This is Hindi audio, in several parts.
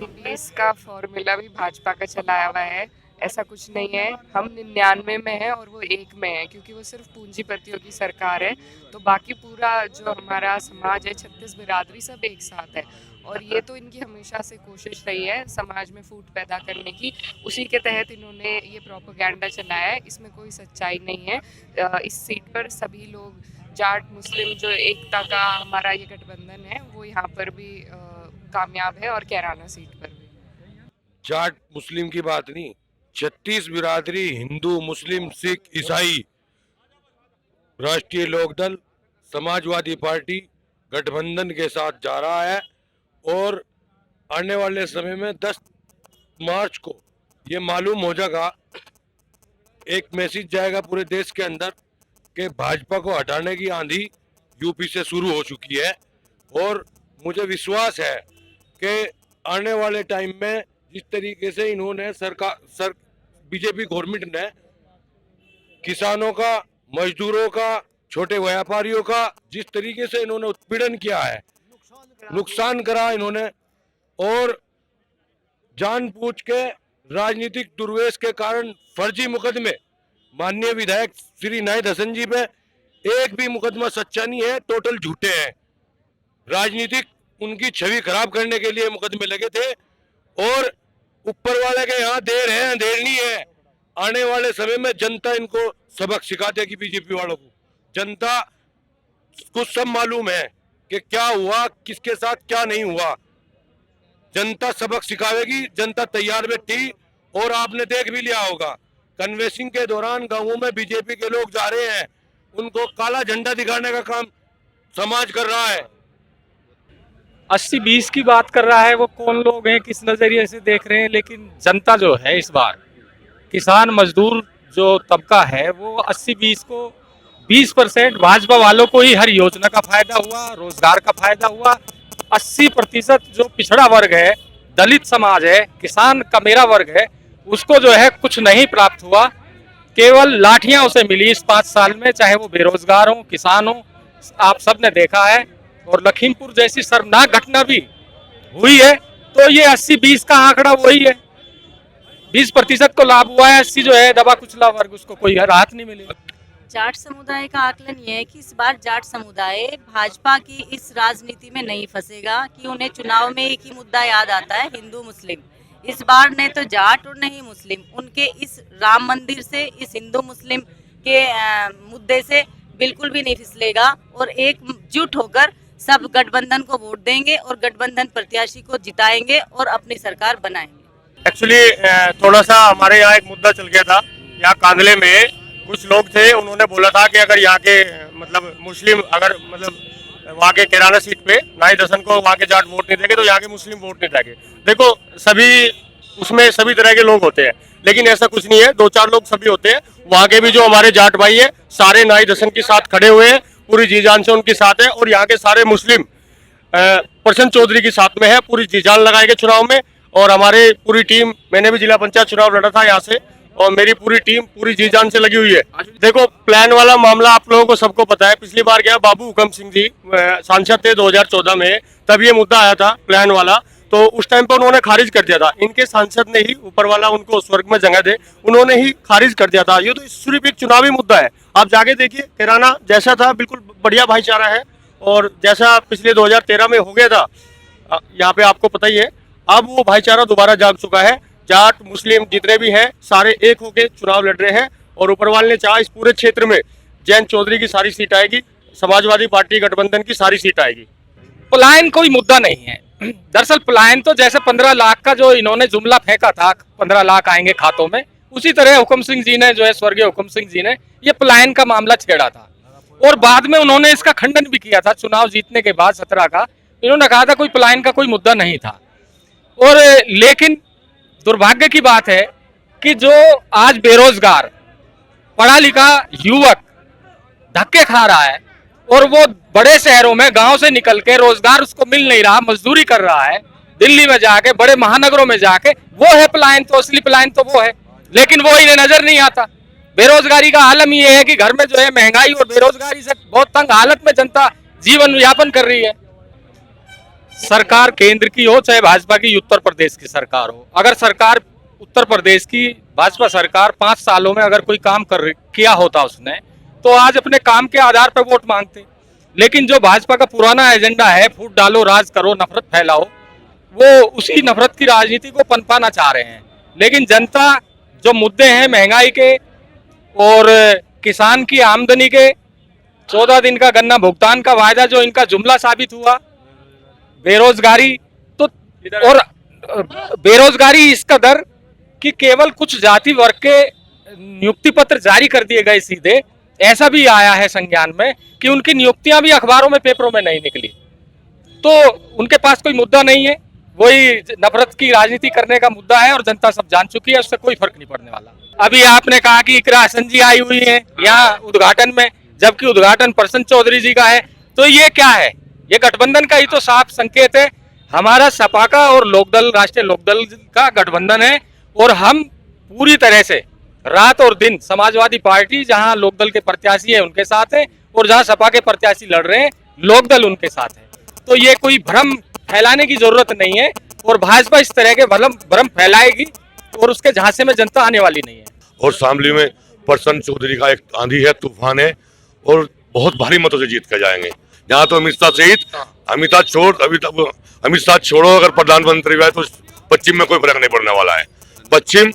80-20 का फॉर्मूला भी भाजपा का चलाया हुआ है। ऐसा कुछ नहीं है। हम 99 में हैं और वो 1 में है, क्योंकि वो सिर्फ पूंजीपतियों की सरकार है। तो बाकी पूरा जो हमारा समाज है, 36 बिरादरी, सब एक साथ है। और ये तो इनकी हमेशा से कोशिश रही है समाज में फूट पैदा करने की। उसी के तहत इन्होंने ये प्रोपेगेंडा चलाया है। इसमें कोई सच्चाई नहीं है। इस सीट पर सभी लोग, जाट मुस्लिम, जो एकता का हमारा ये गठबंधन है, वो यहाँ पर भी कामयाब है, और कैराना सीट पर भी। जाट मुस्लिम की बात नहीं, 36 बिरादरी, हिंदू मुस्लिम सिख ईसाई, राष्ट्रीय लोकदल, समाजवादी पार्टी गठबंधन के साथ जा रहा है। और आने वाले समय में 10 मार्च को ये मालूम हो जाएगा, एक मैसेज जाएगा पूरे देश के अंदर कि भाजपा को हटाने की आंधी यूपी से शुरू हो चुकी है। और मुझे विश्वास है कि आने वाले टाइम में जिस तरीके से इन्होंने बीजेपी गवर्नमेंट ने किसानों का, मजदूरों का, छोटे व्यापारियों का जिस तरीके से इन्होंने उत्पीड़न किया है, नुकसान करा इन्होंने, और जानबूझ के राजनीतिक दुर्वेश के कारण फर्जी मुकदमे, माननीय विधायक श्री नाहिद हसन जी पे एक भी मुकदमा सच्चा नहीं है, टोटल झूठे हैं। राजनीतिक उनकी छवि खराब करने के लिए मुकदमे लगे थे। और ऊपर वाले के यहाँ देर है अंधेर नहीं है। आने वाले समय में जनता इनको सबक सिखा देगी, बीजेपी वालों को। जनता को सब मालूम है कि क्या हुआ, किसके साथ क्या नहीं हुआ। जनता सबक सिखाएगी, जनता तैयार बैठी। और आपने देख भी लिया होगा, कन्वेंशन के दौरान गांवों में बीजेपी के लोग जा रहे हैं, उनको काला झंडा दिखाने का काम समाज कर रहा है। 80-20 की बात कर रहा है, वो कौन लोग हैं, किस नजरिए से देख रहे हैं। लेकिन जनता जो है इस बार, किसान मजदूर जो तबका है, वो 80-20 को 20% भाजपा वालों को ही हर योजना का फायदा हुआ, रोजगार का फायदा हुआ। 80% जो पिछड़ा वर्ग है, दलित समाज है, किसान का मेरा वर्ग है, उसको जो है कुछ नहीं प्राप्त हुआ। केवल लाठियां उसे मिली इस 5 साल में, चाहे वो बेरोजगार हो, किसान हो, आप सब ने देखा है। और लखीमपुर जैसी शर्मनाक घटना भी हुई है। तो ये 80-20 का आंकड़ा वही है, 20% को लाभ हुआ है, 80 जो है दबा कुचला वर्ग, उसको कोई राहत नहीं मिली। जाट समुदाय का आकलन ये है कि इस बार जाट समुदाय भाजपा की इस राजनीति में नहीं फंसेगा कि उन्हें चुनाव में एक ही मुद्दा याद आता है, हिंदू मुस्लिम। इस बार न तो जाट और न ही मुस्लिम उनके इस राम मंदिर से, इस हिंदू मुस्लिम के मुद्दे से बिल्कुल भी नहीं फिसलेगा। और एकजुट होकर सब गठबंधन को वोट देंगे और गठबंधन प्रत्याशी को जिताएंगे और अपनी सरकार बनाएंगे। एक्चुअली थोड़ा सा हमारे यहाँ एक मुद्दा चल गया था। यहाँ कांदले में कुछ लोग थे, उन्होंने बोला था कि अगर यहाँ के मतलब मुस्लिम, अगर मतलब वहाँ के कैराना सीट पे नाहिद हसन को वहाँ के जाट वोट नहीं देंगे तो यहाँ के मुस्लिम वोट नहीं देंगे। देखो, सभी उसमें सभी तरह के लोग होते हैं, लेकिन ऐसा कुछ नहीं है। 2-4 लोग सभी होते हैं। वहाँ के भी जो हमारे जाट भाई है, सारे नाहिद हसन के साथ खड़े हुए हैं, पूरी जी जान से उनके साथ है। और यहाँ के सारे मुस्लिम प्रशांत चौधरी के साथ में है, पूरी जी जान लगाएंगे चुनाव में। और हमारे पूरी टीम, मैंने भी जिला पंचायत चुनाव लड़ा था यहाँ से, और मेरी पूरी टीम पूरी जी जान से लगी हुई है। देखो, प्लान वाला मामला आप लोगों को सबको पता है। पिछली बार गया बाबू हुकम सिंह जी सांसद थे 2014 में, तब ये मुद्दा आया था प्लान वाला, तो उस टाइम पर उन्होंने खारिज कर दिया था। इनके सांसद ने ही, ऊपर वाला उनको स्वर्ग में जगह दे, उन्होंने ही खारिज कर दिया था। ये तो सिर्फ एक चुनावी मुद्दा है। आप जाके देखिए, कैराना जैसा था बिल्कुल बढ़िया भाईचारा है, और जैसा पिछले 2013 में हो गया था, यहाँ पे आपको पता ही है, अब वो भाईचारा दोबारा जाग चुका है। जाट मुस्लिम जितने भी हैं सारे एक होके चुनाव लड़ रहे हैं। और ऊपर वाले ने चाहा इस पूरे क्षेत्र में जैन चौधरी की सारी सीट आएगी, समाजवादी पार्टी गठबंधन की सारी सीट आएगी। पलायन कोई मुद्दा नहीं है। दरअसल पलायन तो जैसे 15 लाख का जो इन्होंने जुमला फेंका था, 15 लाख आएंगे खातों में, उसी तरह हुकम सिंह जी ने, जो है स्वर्गीय हुकम सिंह जी ने, ये पलायन का मामला छेड़ा था। और बाद में उन्होंने इसका खंडन भी किया था। चुनाव जीतने के बाद 17 का इन्होंने कहा था कोई पलायन का कोई मुद्दा नहीं था। और लेकिन दुर्भाग्य की बात है कि जो आज बेरोजगार पढ़ा लिखा युवक धक्के खा रहा है, और वो बड़े शहरों में गांव से निकल के रोजगार उसको मिल नहीं रहा, मजदूरी कर रहा है, दिल्ली में जाके, बड़े महानगरों में जाके, वो है पलायन। तो असली पलायन तो वो है, लेकिन वो इन्हें नजर नहीं आता। बेरोजगारी का आलम ये है कि घर में जो है महंगाई और बेरोजगारी से बहुत तंग हालत में जनता जीवन यापन कर रही है। सरकार केंद्र की हो चाहे भाजपा की उत्तर प्रदेश की सरकार हो, अगर सरकार उत्तर प्रदेश की भाजपा सरकार 5 सालों में अगर कोई काम किया होता उसने, तो आज अपने काम के आधार पर वोट मांगते। लेकिन जो भाजपा का पुराना एजेंडा है, फूट डालो, राज करो, नफरत फैलाओ, वो उसी नफरत की राजनीति को पनपाना चाह रहे हैं। लेकिन जनता जो मुद्दे हैं महंगाई के और किसान की आमदनी के, 14 दिन का गन्ना भुगतान का वायदा जो इनका जुमला साबित हुआ, बेरोजगारी, तो और बेरोजगारी इस कदर कि केवल कुछ जाति वर्ग के नियुक्ति पत्र जारी कर दिए गए सीधे, ऐसा भी आया है संज्ञान में कि उनकी नियुक्तियां भी अखबारों में, पेपरों में नहीं निकली। तो उनके पास कोई मुद्दा नहीं है, वही नफरत की राजनीति करने का मुद्दा है और जनता सब जान चुकी है, उससे कोई फर्क नहीं पड़ने वाला। अभी आपने कहा कि इकरा हसन जी आई हुई है यहाँ उद्घाटन में, जबकि उद्घाटन प्रसन्न चौधरी जी का है, तो ये क्या है? ये गठबंधन का ही तो साफ संकेत है। हमारा सपा का और लोकदल, राष्ट्रीय लोकदल का गठबंधन है और हम पूरी तरह से रात और दिन समाजवादी पार्टी जहां लोकदल के प्रत्याशी है उनके साथ है और जहां सपा के प्रत्याशी लड़ रहे हैं लोकदल उनके साथ है। तो ये कोई भ्रम फैलाने की जरूरत नहीं है और भाजपा इस तरह के भ्रम फैलाएगी और उसके झांसे में जनता आने वाली नहीं है। और शामली में प्रसन्न चौधरी का एक आंधी है, तूफान है और बहुत भारी मतों से जीत कर जाएंगे। यहाँ तो अमित शाह सहित अमित शाह छोड़ो, अगर प्रधानमंत्री हुआ तो पश्चिम में कोई फर्क नहीं पड़ने वाला है। पश्चिम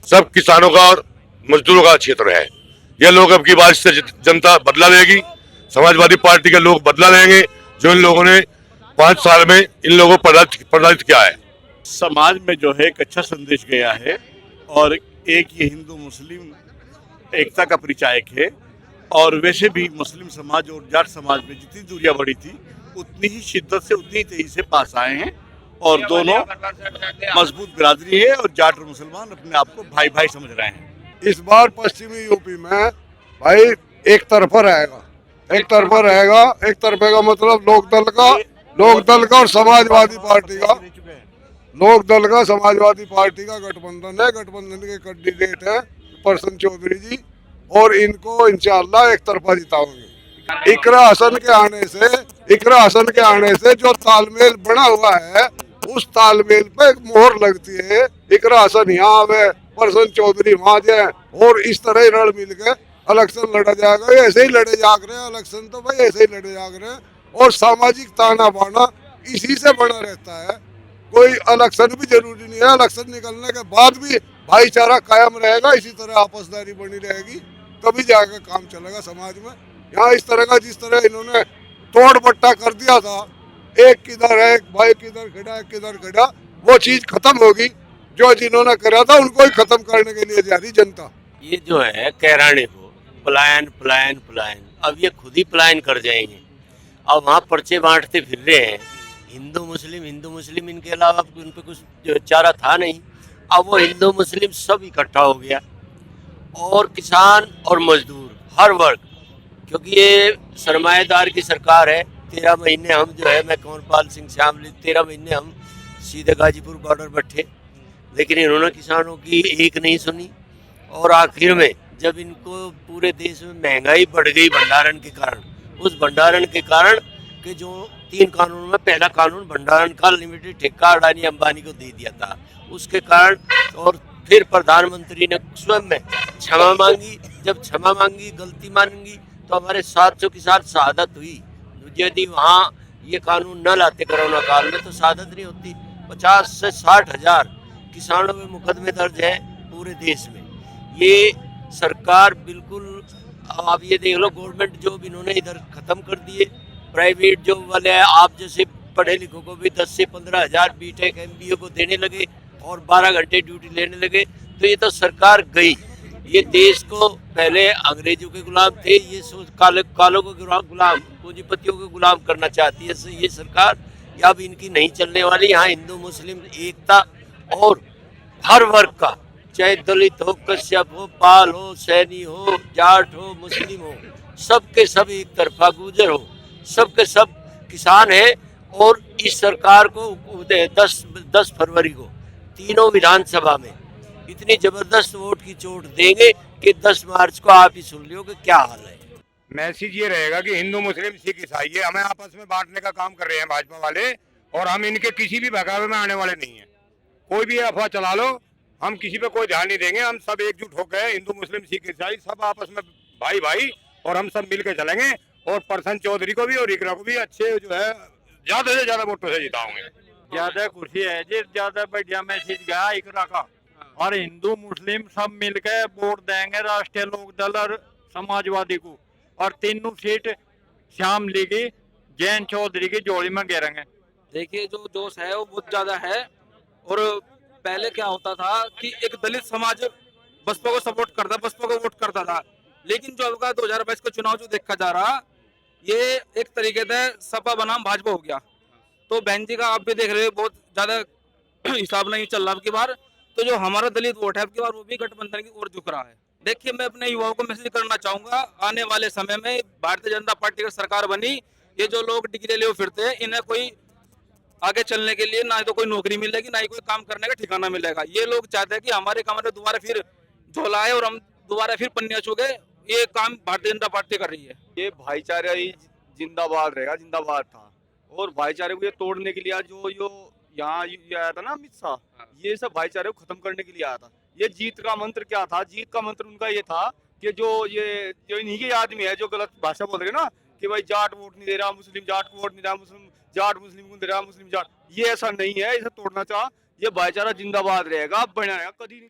सब किसानों का और मजदूरों का क्षेत्र है। ये लोग अब की बार से जनता बदला लेगी, समाजवादी पार्टी के लोग बदला लेंगे, जो इन लोगों ने 5 साल में इन लोगों को प्रताड़ित किया है। समाज में जो है एक अच्छा संदेश गया है और एक ये हिंदू मुस्लिम एकता का परिचायक है। और वैसे भी मुस्लिम समाज और जाट समाज में जितनी दूरियां बढ़ी थी उतनी ही शिद्दत से, उतनी ही तेजी से पास आए हैं और दोनों मजबूत बिरादरी है और जाट और मुसलमान अपने आप को भाई भाई समझ रहे हैं। इस बार पश्चिमी यूपी में भाई एक तरफा रहेगा, एक तरफा रहेगा। एक तरफे का मतलब लोकदल का और समाजवादी पार्टी का, लोकदल का समाजवादी पार्टी का गठबंधन है। गठबंधन के कैंडिडेट है प्रसन्न चौधरी जी और इनको इंशाअल्लाह एक तरफा जिताओगे। इकरा हसन के आने से जो तालमेल बना हुआ है उस तालमेल पे एक मोहर लगती है। इकरा हसन यहाँ आवे, प्रसन्न चौधरी वहाँ जाए और इस तरह ही रल मिल के इलेक्शन लड़ा जाएगा। ऐसे ही लड़े जाग रहे हैं इलेक्शन, तो भाई ऐसे ही लड़े जाग रहे हैं और सामाजिक ताना बाना इसी से बना रहता है। कोई इलेक्शन भी जरूरी नहीं है, इलेक्शन निकलने के बाद भी भाईचारा कायम रहेगा, इसी तरह आपसदारी बनी रहेगी, तभी जाकर काम चलेगा समाज में। यहाँ इस तरह का, जिस तरह इन्होंने तोड़ बट्टा कर दिया था, एक किधर है, एक भाई किधर खड़ा, एक किधर खड़ा, वो चीज खत्म होगी। जो जिन्होंने करा था उनको ही खत्म करने के लिए जा रही जनता। ये जो है कैराने को पलायन, अब ये खुद ही पलायन कर जाएंगे। अब वहाँ पर्चे बांटते फिर रहे हैं, हिंदू मुस्लिम, इनके अलावा उन पे कुछ चारा था नहीं। अब वो हिंदू मुस्लिम सब इकट्ठा हो गया और किसान और मजदूर हर वर्ग, क्योंकि ये सरमाएदार की सरकार है। 13 महीने हम जो है, मैं कंवरपाल सिंह श्यामली, 13 महीने हम सीधे गाजीपुर बॉर्डर बैठे, लेकिन इन्होंने किसानों की एक नहीं सुनी। और आखिर में जब इनको पूरे देश में महंगाई बढ़ गई भंडारण के कारण, उस भंडारण के कारण के जो 3 कानून में पहला कानून भंडारण का लिमिटेड ठेका अडानी अंबानी को दे दिया था, उसके कारण, और फिर प्रधानमंत्री ने स्वयं में क्षमा मांगी। जब क्षमा मांगी, गलती मांगी, तो हमारे 700 की साथ शहादत हुई। यदि वहाँ ये कानून न लाते कोरोना काल में तो शहादत नहीं होती। 50 से 60 हजार किसानों में मुकदमे दर्ज हैं पूरे देश में। ये सरकार बिल्कुल, आप ये देख लो, गवर्नमेंट जॉब इन्होंने इधर खत्म कर दिए, प्राइवेट जॉब वाले आप जैसे पढ़े लिखों को भी 10 से 15 हजार बीटेक MBA को देने लगे और 12 घंटे ड्यूटी लेने लगे। तो ये तो सरकार गई। ये देश को पहले अंग्रेजों के गुलाम थे, ये कालों को गुलाम, पूंजीपतियों को गुलाम करना चाहती है ये सरकार। अब इनकी नहीं चलने वाली। यहाँ हिंदू मुस्लिम एकता और हर वर्ग का, चाहे दलित हो, कश्यप हो, पाल हो, सैनी हो, जाट हो, मुस्लिम हो, सबके सब एक तरफा गुजर हो, सबके सब किसान है। और इस सरकार को 10 फरवरी को तीनों विधानसभा में इतनी जबरदस्त वोट की चोट देंगे कि 10 मार्च को आप ही सुन लियो कि क्या हाल है। मैसेज ये रहेगा कि हिंदू मुस्लिम सिख ईसाई हमें आपस में बांटने का काम कर रहे हैं भाजपा वाले, और हम इनके किसी भी बहकावे में आने वाले नहीं हैं। कोई भी अफवाह चला लो, हम किसी पे कोई ध्यान नहीं देंगे। हम सब एकजुट होकर, हिंदू मुस्लिम सिख ईसाई सब आपस में भाई भाई, और हम सब मिलकर चलेंगे। और प्रसन्न चौधरी को भी और इकरा को भी अच्छे जो है ज्यादा से ज्यादा वोटों से जिताओगे। ज्यादा खुशी है जी, ज्यादा बढ़िया मैसेज गया इकरा का। और हिंदू मुस्लिम सब मिलकर वोट देंगे राष्ट्रीय लोकदल और समाजवादी को, और तीनों सीट श्याम लीगी जैन चौधरी की जोड़ी में घेरेंगे। देखिए जो जोश है वो बहुत ज्यादा है। और पहले क्या होता था कि एक दलित समाज बसपा को सपोर्ट करता, बसपा को वोट करता था, लेकिन जो अब का 2022 का चुनाव जो देखा जा रहा, ये एक तरीके से सपा बनाम भाजपा हो गया। तो बहन जी का आप भी देख रहे हो बहुत ज्यादा हिसाब नहीं चल रहा अब की बार। तो जो हमारा दलित वोट है अब की बार वो भी गठबंधन की ओर झुक रहा है। देखिए मैं अपने युवाओं को मैसेज करना चाहूंगा, आने वाले समय में भारतीय जनता पार्टी की सरकार बनी, ये जो लोग डिग्री ले फिरते हैं इन्हें कोई आगे चलने के लिए ना तो कोई नौकरी मिलेगी, ना ही कोई काम करने का ठिकाना मिलेगा। ये लोग चाहते हैं कि हमारे कमरे दोबारा फिर झोला आए और हम दोबारा फिर पन्निया चुगे। ये काम भारतीय जनता पार्टी कर रही है। ये भाईचारा ही जिंदाबाद रहेगा, जिंदाबाद था। और भाईचारे को ये तोड़ने के लिए जो यहाँ ये आया था ना अमित शाह, ये सब भाईचारे को खत्म करने के लिए आया था। ये जीत का मंत्र क्या था? जीत का मंत्र उनका ये था कि जो इन्हीं के आदमी है जो गलत भाषा बोल रहे ना कि भाई जाट वोट नहीं दे रहा, मुस्लिम जाट को वोट नहीं दे रहा, मुस्लिम जाट मुस्लिम को दे रहा, मुस्लिम जाट, ये ऐसा नहीं है। इसे तोड़ना चाह, ये भाईचारा जिंदाबाद रहेगा, बना रहेगा, कभी नहीं।